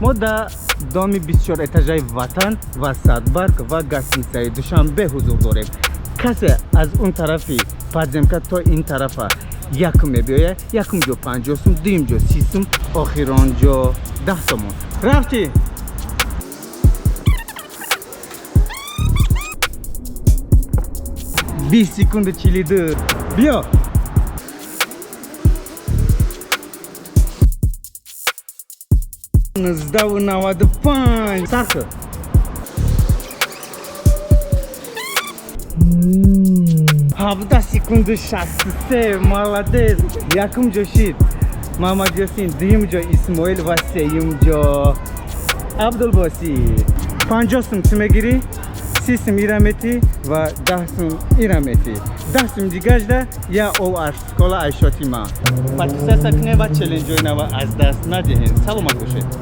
ما در دامی 24 اتاجای وطن و صدبرگ و گسنسای دوشنبه حضور داریم. کسی از اون طرفی پادزمکت تا این طرف یکم میبیایه، یکم جو 50 سوم، دویم جو 30 سوم، آخران جو 10 تومان. رفتی؟ 20 سکند چیلیده. بیا. نزده و 95 سرخه. هفته سکند 63 молодец. یکم جو شید محمد یاسین، دویم جو اسماعیل و سیم جو عبدالباسی. 50 سوم تو میگیری، 30 سوم ایرامتی و 10 سوم ایرامتی. 10 سوم دیگه ده یا او اشکال عیشاتی ما. پاتیسا سکنه و چلنجوی نوا از دست ندهین. سلامت باشید.